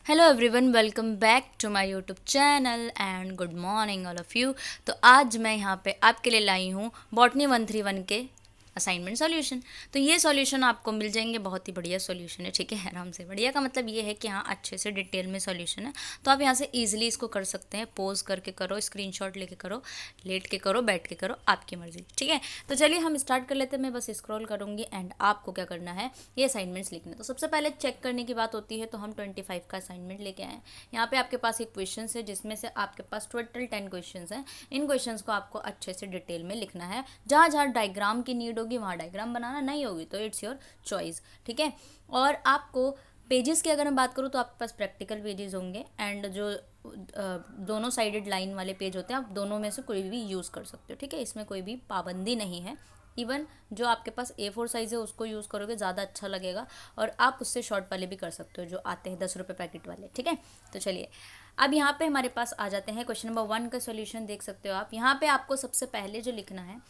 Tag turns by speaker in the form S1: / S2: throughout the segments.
S1: Hello everyone, welcome back to my YouTube channel and good morning all of you. तो आज मैं यहाँ पे आपके लिए लाई हूँ बॉटनी 131 के असाइनमेंट सॉल्यूशन। तो ये सॉल्यूशन आपको मिल जाएंगे, बहुत ही बढ़िया सॉल्यूशन है, ठीक है, आराम से। बढ़िया का मतलब ये है कि हाँ, अच्छे से डिटेल में सॉल्यूशन है, तो आप यहाँ से इजीली इसको कर सकते हैं। पोज करके करो, स्क्रीनशॉट लेके करो, लेट के करो, बैठ के करो, आपकी मर्जी, ठीक है। तो चलिए हम स्टार्ट कर लेते हैं। मैं बस स्क्रॉल करूँगी एंड आपको क्या करना है, ये असाइनमेंट्स लिखने। तो सबसे पहले चेक करने की बात होती है, तो हम 25 का असाइनमेंट लेके आए हैं। यहाँ पे आपके पास एक क्वेश्चन है जिसमें से आपके पास टोटल 10 क्वेश्चन हैं। इन क्वेश्चन को आपको अच्छे से डिटेल में लिखना है। जहाँ जहाँ डायग्राम की नीड होगी वहाँ डायग्राम बनाना, नहीं होगी तो इट्स योर चॉइस, ठीक है। और आपको पेजेस की अगर मैं बात करूँ तो आपके पास प्रैक्टिकल पेजेस होंगे एंड जो दोनों साइडेड लाइन वाले पेज होते हैं, आप दोनों में से कोई भी यूज़ कर सकते हो, ठीक है। इसमें कोई भी पाबंदी नहीं है। इवन जो आपके पास A4 साइज़ है उसको यूज़ करोगे ज़्यादा अच्छा लगेगा, और आप उससे शॉर्ट वाले भी कर सकते हो जो आते हैं 10 रुपये पैकेट वाले, ठीक है। तो चलिए अब यहाँ पे हमारे पास आ जाते हैं। क्वेश्चन नंबर 1 का सोल्यूशन देख सकते हो आप। यहाँ पे आपको सबसे पहले जो लिखना है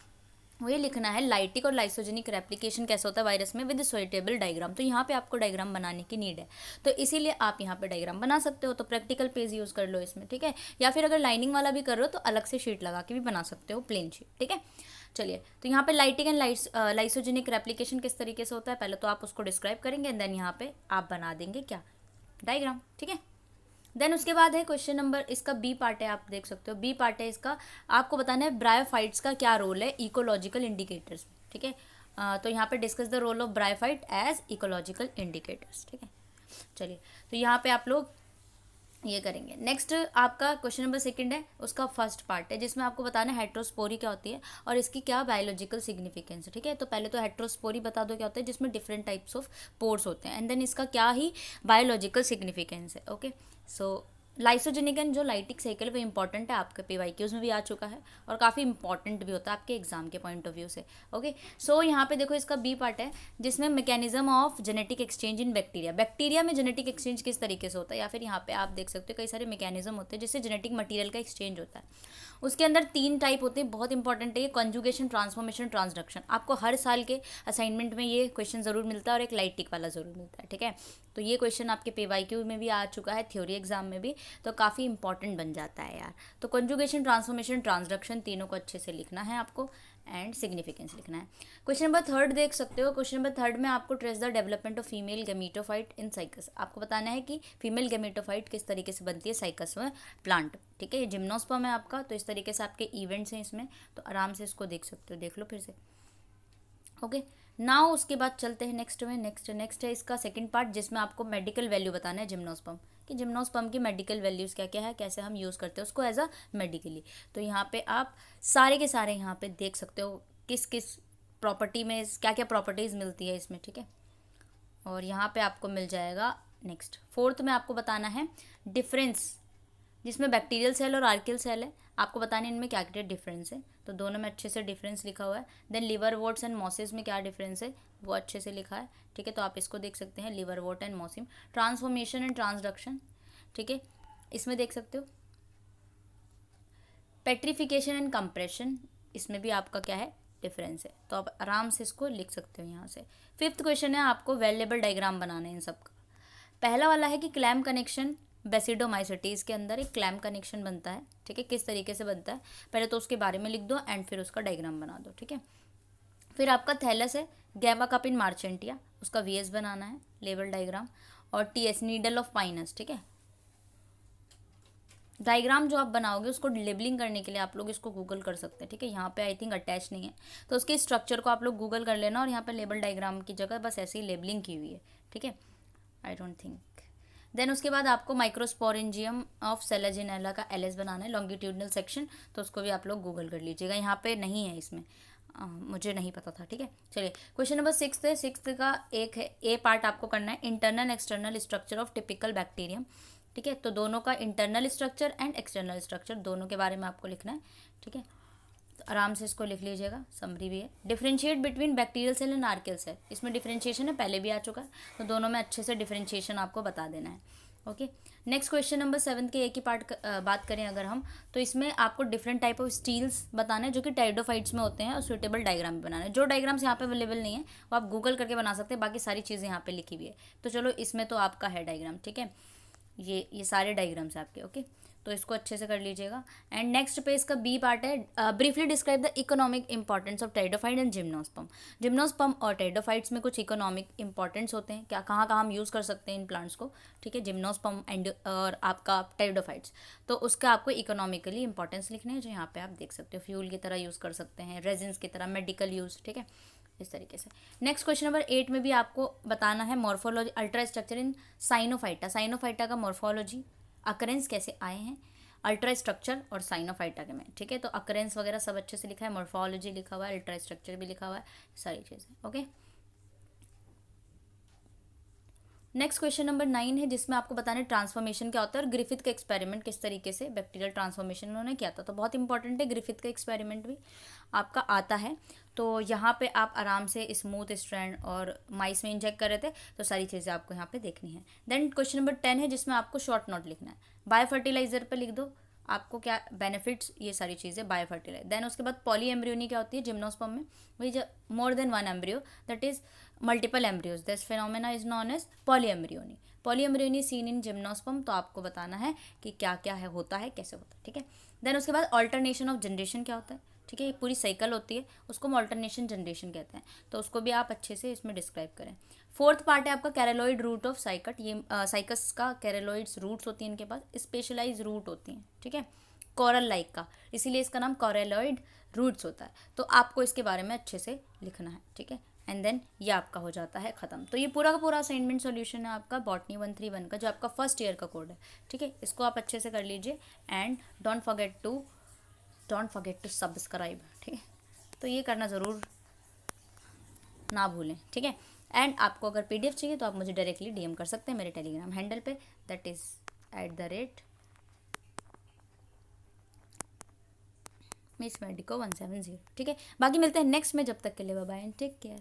S1: वो ये लिखना है, लाइटिक और लाइसोजेनिक रेप्लिकेशन कैसे होता है वायरस में विद सुइटेबल डायग्राम। तो यहाँ पे आपको डायग्राम बनाने की नीड है, तो इसीलिए आप यहाँ पे डायग्राम बना सकते हो। तो प्रैक्टिकल पेज यूज़ कर लो इसमें, ठीक है। या फिर अगर लाइनिंग वाला भी कर रहे हो तो अलग से शीट लगा के भी बना सकते हो, प्लेन शीट, ठीक है। चलिए, तो यहाँ पे लाइटिक एंड लाइसोजेनिक रेप्लिकेशन किस तरीके से होता है, पहले तो आप उसको डिस्क्राइब करेंगे एंड देन यहाँ पे आप बना देंगे क्या, डायग्राम, ठीक है। देन उसके बाद है क्वेश्चन नंबर, इसका बी पार्ट है, आप देख सकते हो। बी पार्ट है इसका, आपको बताना है ब्रायोफाइट्स का क्या रोल है इकोलॉजिकल इंडिकेटर्स में, ठीक है। तो यहाँ पे discuss the role of bryophyte as ecological indicators, ठीक है। चलिए, तो यहाँ पे आप लोग ये करेंगे। नेक्स्ट आपका क्वेश्चन नंबर 2 है, उसका फर्स्ट पार्ट है जिसमें आपको बताना है हेट्रोस्पोरी क्या होती है और इसकी क्या बायोलॉजिकल सिग्निफिकेंस है, ठीक है। तो पहले तो हेट्रोस्पोरी बता दो क्या होता है, जिसमें डिफरेंट टाइप्स ऑफ पोर्स होते हैं एंड देन इसका क्या ही बायोलॉजिकल सिग्निफिकेंस है, ओके। सो लाइसोजेनिक एंड जो लाइटिक साइकिल वो इंपॉर्टेंट है, आपके PYQs में भी आ चुका है और काफ़ी इंपॉर्टेंट भी होता है आपके एग्जाम के पॉइंट ऑफ व्यू से, ओके। सो यहाँ पे देखो, इसका बी पार्ट है जिसमें mechanism of genetic exchange in bacteria. Bacteria में जेनेटिक एक्सचेंज किस तरीके से होता है, या फिर यहाँ पे आप देख सकते हो कई सारे मैकेनिज्म होते हैं जिससे जेनेटिक मटेरियल का एक्सचेंज होता है। उसके अंदर 3 टाइप होते हैं, बहुत इंपॉर्टेंट है ये, कॉन्जुगेशन, ट्रांसफॉर्मेशन, ट्रांसडक्शन। आपको हर साल के असाइनमेंट में ये क्वेश्चन ज़रूर मिलता है और एक लाइटिक वाला ज़रूर मिलता है, ठीक है। तो ये क्वेश्चन आपके PYQ में भी आ चुका है, थ्योरी एग्जाम में भी, तो काफ़ी इंपॉर्टेंट बन जाता है यार। तो कॉन्जुगेशन, ट्रांसफॉर्मेशन, ट्रांसडक्शन तीनों को अच्छे से लिखना है आपको एंड सिग्निफिकेंस लिखना है। क्वेश्चन नंबर 3 देख सकते हो। क्वेश्चन नंबर 3 में आपको trace the development of female gametophyte in cycas. आपको बताना है कि फीमेल गैमेटोफाइट किस तरीके से बनती है साइकस में प्लांट, ठीक है। ये जिम्नोस्पर्म है आपका, तो इस तरीके से आपके इवेंट्स हैं इसमें, तो आराम से इसको देख सकते हो, देख लो फिर से, ओके। नाउ उसके बाद चलते हैं नेक्स्ट में। नेक्स्ट है इसका सेकंड पार्ट जिसमें आपको मेडिकल वैल्यू बताना है जिम्नोस्पर्म कि जिम्नोस्पर्म की मेडिकल वैल्यूज़ क्या क्या है, कैसे हम यूज़ करते हैं उसको एज अ मेडिकली। तो यहाँ पे आप सारे के सारे यहाँ पे देख सकते हो किस किस प्रॉपर्टी में क्या क्या प्रॉपर्टीज़ मिलती है इसमें, ठीक है। और यहाँ पे आपको मिल जाएगा। नेक्स्ट फोर्थ में आपको बताना है डिफरेंस, जिसमें बैक्टीरियल सेल और आर्कियल सेल है, आपको बताने इनमें क्या क्या डिफरेंस है। तो दोनों में अच्छे से डिफरेंस लिखा हुआ है। Then liverworts and mosses में क्या डिफरेंस है वो अच्छे से लिखा है, ठीक है। तो आप इसको देख सकते हैं, liverwort and mosses. Transformation and transduction, ठीक है, इसमें देख सकते हो। पेट्रिफिकेशन एंड कंप्रेशन, इसमें भी आपका क्या है, डिफरेंस है। तो आप आराम से इसको लिख सकते हो यहाँ से। फिफ्थ क्वेश्चन है, आपको वेरिएबल डायग्राम बनाना है इन सब का। पहला वाला है कि क्लैम कनेक्शन बेसिडोमाइसिटीज़ के अंदर एक क्लैम कनेक्शन बनता है, ठीक है। किस तरीके से बनता है पहले तो उसके बारे में लिख दो एंड फिर उसका डायग्राम बना दो, ठीक है। फिर आपका थैलस है गैमा कप इन मार्चेंटिया, उसका VS बनाना है, लेवल डायग्राम। और TS नीडल ऑफ पाइनस, ठीक है। डायग्राम जो आप बनाओगे उसको लेबलिंग करने के लिए आप लोग इसको गूगल कर सकते हैं, ठीक है। यहाँ पे आई थिंक अटैच नहीं है, तो उसके स्ट्रक्चर को आप लोग गूगल कर लेना और यहाँ पे लेबल डायग्राम की जगह बस ऐसे ही लेबलिंग की हुई है, ठीक है। I don't think. देन उसके बाद आपको माइक्रोस्पोरेंजियम ऑफ सेलेजिनेला का LS बनाना है, लॉन्गिट्यूडनल सेक्शन, तो उसको भी आप लोग गूगल कर लीजिएगा, यहाँ पे नहीं है इसमें, मुझे नहीं पता था, ठीक है। चलिए क्वेश्चन नंबर 6 है। 6 का एक है A पार्ट आपको करना है, internal external structure of typical bacterium, ठीक है। तो दोनों का internal structure and external structure दोनों के बारे में आपको लिखना है, ठीक है। तो आराम से इसको लिख लीजिएगा, समरी भी है। Differentiate between bacterial cell and archaeal cell, इसमें डिफरेंशिएशन है, पहले भी आ चुका है, तो दोनों में अच्छे से डिफरेंशिएशन आपको बता देना है, ओके। नेक्स्ट क्वेश्चन नंबर 7 के एक ही पार्ट बात करें अगर हम, तो इसमें आपको डिफरेंट टाइप ऑफ स्टील्स बताना है जो कि टाइडोफाइट्स में होते हैं और सुटेबल डायग्राम भी बनाना है। जो डायग्राम्स यहाँ पे अवेलेबल नहीं है वो आप गूगल करके बना सकते हैं, बाकी सारी चीज़ें यहाँ पे लिखी हुई है। तो चलो इसमें तो आपका है डायग्राम, ठीक है। ये सारे डायग्राम्स हैं आपके, ओके। तो इसको अच्छे से कर लीजिएगा। एंड नेक्स्ट पे इसका बी पार्ट है, briefly describe the economic importance of pteridophyte and gymnosperm. Gymnosperm और टेरिडोफाइट्स में कुछ इकोनॉमिक इंपॉर्टेंस होते हैं, क्या कहाँ कहाँ हम यूज़ कर सकते हैं इन प्लांट्स को, ठीक है, जिम्नोस्पर्म एंड और आपका टेरिडोफाइट्स। तो उसका आपको इकोनॉमिकली इंपॉर्टेंस लिखने हैं, जो यहाँ पे आप देख सकते हो, फ्यूल की तरह यूज़ कर सकते हैं, रेजिन्स की तरह, मेडिकल यूज़, ठीक है, इस तरीके से। नेक्स्ट क्वेश्चन नंबर 8 में भी आपको बताना है मॉर्फोलॉजी अल्ट्रा स्ट्रक्चर इन साइनोफाइटा। साइनोफाइटा का मॉर्फोलॉजी, अकरेंस कैसे आए हैं अल्ट्रा स्ट्रक्चर और साइनोफाइटा के में, ठीक है। तो अकरेंस वगैरह सब अच्छे से लिखा है, मॉर्फोलॉजी लिखा हुआ है, अल्ट्रा स्ट्रक्चर भी लिखा हुआ है, सारी चीज़ें, ओके। नेक्स्ट क्वेश्चन नंबर 9 है, जिसमें आपको बताना है ट्रांसफॉर्मेशन क्या होता है और ग्रिफिथ का एक्सपेरिमेंट किस तरीके से बैक्टीरियल ट्रांसफॉर्मेशन उन्होंने किया था। तो बहुत इंपॉर्टेंट है, ग्रिफिथ का एक्सपेरिमेंट भी आपका आता है। तो यहाँ पे आप आराम से स्मूथ स्ट्रैंड और माइस में इंजेक्ट कर रहे थे, तो सारी चीज़ें आपको यहाँ पे देखनी है। देन क्वेश्चन नंबर 10 है, जिसमें आपको शॉर्ट नोट लिखना है। बायो फर्टिलाइजर पर लिख दो आपको क्या बेनिफिट्स, ये सारी चीज़ें बायो फर्टिलाइजर। देन उसके बाद पॉली एम्ब्रियोनी क्या होती है जिम्नोस्पर्म में, वही जो more than one embryo, that is multiple embryos, this phenomena is known as polyembryony. Polyembryony seen in gymnosperm, तो आपको बताना है कि क्या क्या है, होता है, कैसे होता है, ठीक है। देन उसके बाद ऑल्टरनेशन ऑफ जनरेशन क्या होता है, ठीक है, ये पूरी साइकिल होती है, उसको हम ऑल्टरनेशन जनरेशन कहते हैं, तो उसको भी आप अच्छे से इसमें डिस्क्राइब करें। फोर्थ पार्ट है आपका कैरेलॉइड रूट ऑफ साइकट। ये साइकस का कैरेलॉइड्स रूट्स होती हैं इनके पास, स्पेशलाइज रूट होती हैं, ठीक है, कोरल लाइक का, इसीलिए इसका नाम कोरेलॉइड रूट्स होता है। तो आपको इसके बारे में अच्छे से लिखना है, ठीक है। एंड देन ये आपका हो जाता है ख़त्म। तो ये पूरा का पूरा असाइनमेंट सॉल्यूशन है आपका बॉटनी 131 का, जो आपका फर्स्ट ईयर का कोड है, ठीक है। इसको आप अच्छे से कर लीजिए and don't forget to subscribe, ठीक है। तो ये करना ज़रूर ना भूलें, ठीक है। एंड आपको अगर PDF चाहिए तो आप मुझे डायरेक्टली DM कर सकते हैं मेरे टेलीग्राम हैंडल पे, दैट इज़ @Miss Medico 170, ठीक है। बाकी मिलते हैं नेक्स्ट में, जब तक के लिए bye bye and take care.